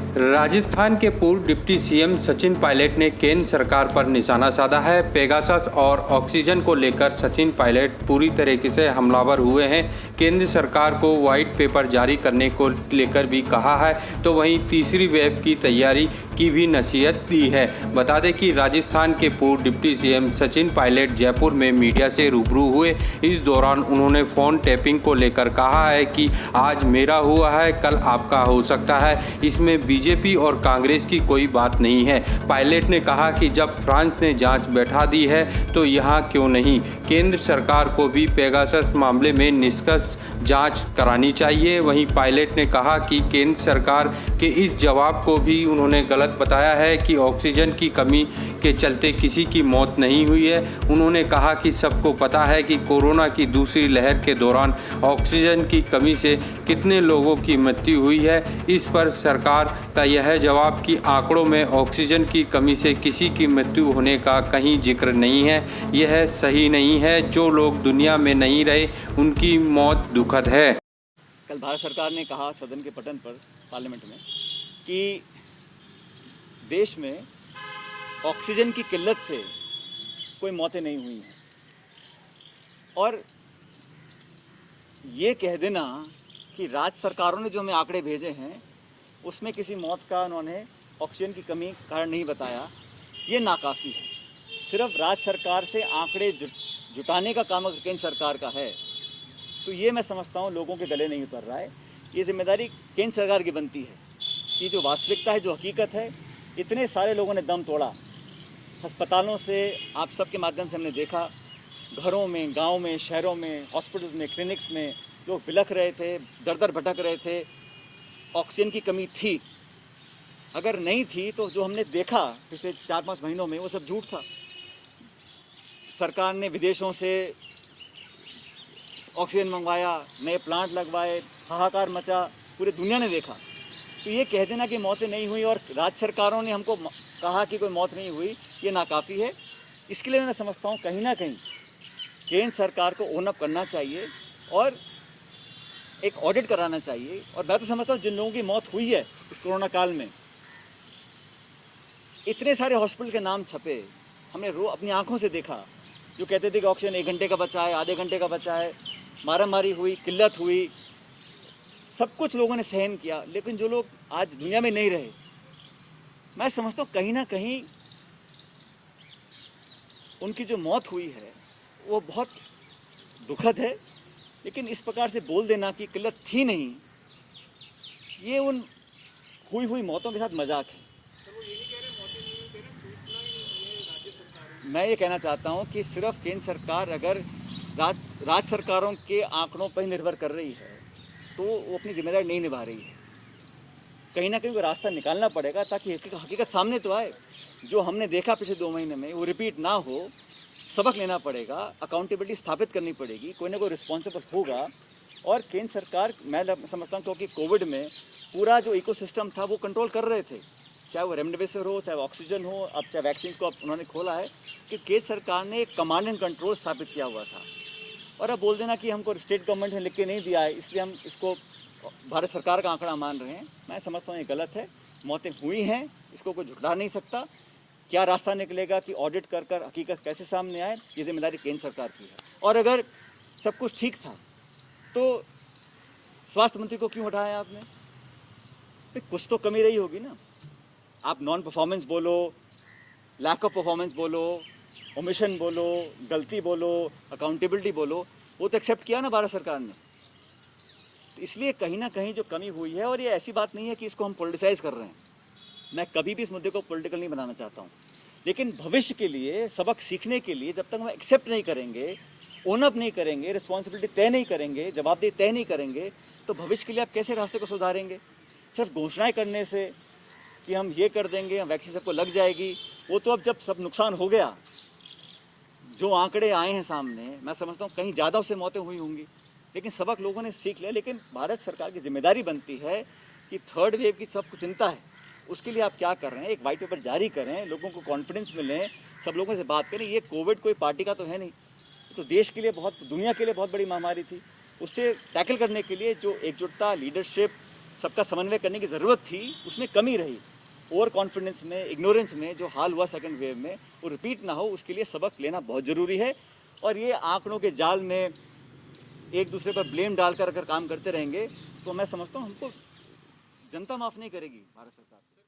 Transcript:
राजस्थान के पूर्व deputy CM Sachin Pilot ने केंद्र सरकार पर निशाना साधा है। पेगासस और ऑक्सीजन को लेकर सचिन पायलट पूरी तरीके से हमलावर हुए हैं। केंद्र सरकार को व्हाइट पेपर जारी करने को लेकर भी कहा है, तो वहीं तीसरी वेव की तैयारी की भी नसीहत दी है। बता दें कि राजस्थान के पूर्व डिप्टी सीएम सचिन पायलट जयपुर में मीडिया से रूबरू हुए। इस दौरान उन्होंने फ़ोन टैपिंग को लेकर कहा है कि आज मेरा हुआ है, कल आपका हो सकता है। इसमें बीजेपी और कांग्रेस की कोई बात नहीं है। पायलट ने कहा कि जब फ्रांस ने जांच बैठा दी है तो यहाँ क्यों नहीं। केंद्र सरकार को भी पेगासस मामले में निष्पक्ष जांच करानी चाहिए। वहीं पायलट ने कहा कि केंद्र सरकार के इस जवाब को भी उन्होंने गलत बताया है कि ऑक्सीजन की कमी के चलते किसी की मौत नहीं हुई है। उन्होंने कहा कि सबको पता है कि कोरोना की दूसरी लहर के दौरान ऑक्सीजन की कमी से कितने लोगों की मृत्यु हुई है। इस पर सरकार का यह जवाब कि आंकड़ों में ऑक्सीजन की कमी से किसी की मृत्यु होने का कहीं जिक्र नहीं है, यह सही नहीं है। जो लोग दुनिया में नहीं रहे उनकी मौत दुखद है। कल भारत सरकार ने कहा सदन के पटल पर पार्लियामेंट में कि देश में ऑक्सीजन की किल्लत से कोई मौतें नहीं हुई हैं, और ये कह देना कि राज्य सरकारों ने जो हमें आंकड़े भेजे हैं उसमें किसी मौत का उन्होंने ऑक्सीजन की कमी कारण नहीं बताया, ये नाकाफ़ी है। सिर्फ राज्य सरकार से आंकड़े जुटाने का काम अगर केंद्र सरकार का है तो ये मैं समझता हूँ लोगों के गले नहीं उतर रहा है। ये जिम्मेदारी केंद्र सरकार की बनती है कि जो वास्तविकता है, जो हकीकत है, इतने सारे लोगों ने दम तोड़ा। अस्पतालों से आप सबके माध्यम से हमने देखा, घरों में, गांव में, शहरों में, हॉस्पिटल्स में, क्लिनिक्स में लोग बिलख रहे थे, दर दर भटक रहे थे। ऑक्सीजन की कमी थी, अगर नहीं थी तो जो हमने देखा पिछले 4-5 महीनों में वो सब झूठ था। सरकार ने विदेशों से ऑक्सीजन मंगवाया, नए प्लांट लगवाए, हाहाकार मचा, पूरी दुनिया ने देखा। तो ये कह देना कि मौतें नहीं हुई और राज्य सरकारों ने हमको कहा कि कोई मौत नहीं हुई, ये नाकाफ़ी है। इसके लिए मैं समझता हूँ कहीं ना कहीं केंद्र सरकार को ओन अप करना चाहिए और एक ऑडिट कराना चाहिए। और मैं तो समझता हूँ जिन लोगों की मौत हुई है इस कोरोना काल में, इतने सारे हॉस्पिटल के नाम छपे, हमने अपनी आंखों से देखा, जो कहते थे कि ऑक्सीजन 1 घंटे का बचा है, आधे घंटे का बचा है, मारामारी हुई, किल्लत हुई, सब कुछ लोगों ने सहन किया। लेकिन जो लोग आज दुनिया में नहीं रहे, मैं समझता हूँ कहीं ना कहीं उनकी जो मौत हुई है वो बहुत दुखद है। लेकिन इस प्रकार से बोल देना कि किल्लत थी नहीं, ये उन हुई मौतों के साथ मजाक है। मैं ये कहना चाहता हूँ कि सिर्फ केंद्र सरकार अगर राज्य सरकारों के आंकड़ों पर निर्भर कर रही है तो वो अपनी जिम्मेदारी नहीं निभा रही है। कहीं ना कहीं वो रास्ता निकालना पड़ेगा ताकि हकीकत सामने तो आए। जो हमने देखा पिछले 2 महीने में वो रिपीट ना हो, सबक लेना पड़ेगा, अकाउंटेबिलिटी स्थापित करनी पड़ेगी, कोई ना कोई रिस्पॉन्सिबल होगा। और केंद्र सरकार, मैं समझता हूँ, क्योंकि कोविड में पूरा जो इकोसिस्टम था वो कंट्रोल कर रहे थे, चाहे वो रेमडेसिविर हो, चाहे ऑक्सीजन हो, अब चाहे वैक्सीन को अब उन्होंने खोला है कि केंद्र सरकार ने एक कमांड एंड कंट्रोल स्थापित किया हुआ था। और अब बोल देना कि हमको स्टेट गवर्नमेंट ने लिख के नहीं दिया है इसलिए हम इसको भारत सरकार का आंकड़ा मान रहे हैं, मैं समझता हूँ ये गलत है। मौतें हुई हैं, इसको कोई झुठला नहीं सकता। क्या रास्ता निकलेगा कि ऑडिट कर कर हकीकत कैसे सामने आए, ये जिम्मेदारी केंद्र सरकार की है। और अगर सब कुछ ठीक था तो स्वास्थ्य मंत्री को क्यों हटाया आपने? तो कुछ तो कमी रही होगी ना। आप नॉन परफॉर्मेंस बोलो, लैक ऑफ परफॉर्मेंस बोलो, ओमिशन बोलो, गलती बोलो, अकाउंटेबिलिटी बोलो, वो तो एक्सेप्ट किया ना भारत सरकार ने। तो इसलिए कहीं ना कहीं जो कमी हुई है, और ये ऐसी बात नहीं है कि इसको हम पॉलिटिसाइज कर रहे हैं, मैं कभी भी इस मुद्दे को पॉलिटिकल नहीं बनाना चाहता हूँ। लेकिन भविष्य के लिए, सबक सीखने के लिए, जब तक हम एक्सेप्ट नहीं करेंगे, ओन अप नहीं करेंगे, रिस्पॉन्सिबिलिटी तय नहीं करेंगे, जवाबदेही तय नहीं करेंगे, तो भविष्य के लिए आप कैसे रास्ते को सुधारेंगे? सिर्फ घोषणाएं करने से कि हम ये कर देंगे, हम वैक्सीन सबको लग जाएगी, वो तो अब जब सब नुकसान हो गया, जो आंकड़े आए हैं सामने, मैं समझता हूँ कहीं ज़्यादा उससे मौतें हुई होंगी। लेकिन सबक लोगों ने सीख लिया। लेकिन भारत सरकार की जिम्मेदारी बनती है कि थर्ड वेव की सबको चिंता है, उसके लिए आप क्या कर रहे हैं? एक वाइट पेपर जारी करें, लोगों को कॉन्फिडेंस मिले, सब लोगों से बात करें। ये कोविड कोई पार्टी का तो है नहीं, तो देश के लिए बहुत, दुनिया के लिए बहुत बड़ी महामारी थी। उससे टैकल करने के लिए जो एकजुटता, लीडरशिप, सबका समन्वय करने की ज़रूरत थी, उसमें कमी रही। ओवर कॉन्फिडेंस में, इग्नोरेंस में जो हाल हुआ सेकंड वेव में, वो रिपीट ना हो, उसके लिए सबक लेना बहुत ज़रूरी है। और ये आंकड़ों के जाल में एक दूसरे पर ब्लेम डालकर अगर काम करते रहेंगे तो मैं समझता हूँ हमको जनता माफ़ नहीं करेगी, भारत सरकार।